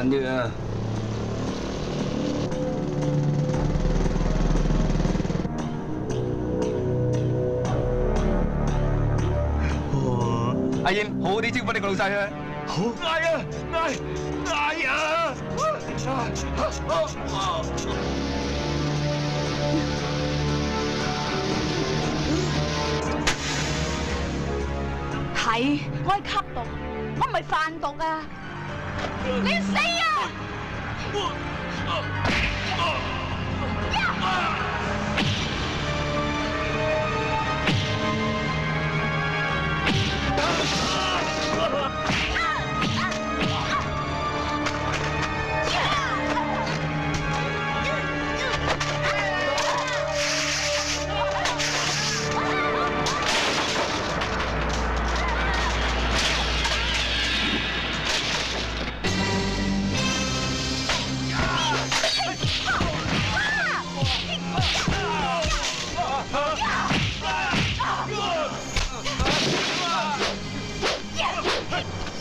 慢啲啊！阿燕，好好啲招呼你個老細啊！好，嗌啊，嗌啊！係，我係吸毒，我唔係販毒啊！你要死啊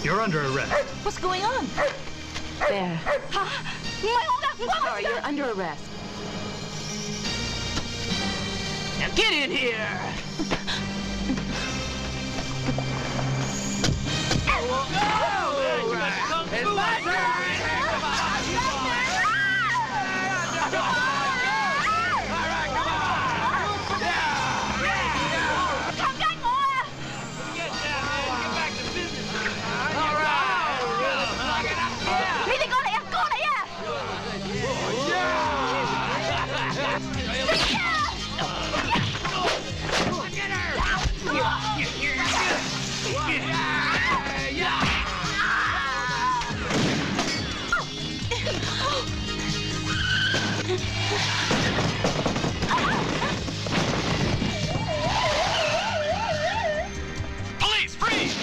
！You're under arrest. What's going on? There. 嚇！唔係我㗎，唔關我 Sorry, 事 you're 㗎。 under arrest. Now get in here! It's my turn! 強姦我啊！你哋過嚟啊！過嚟啊！Police, freeze!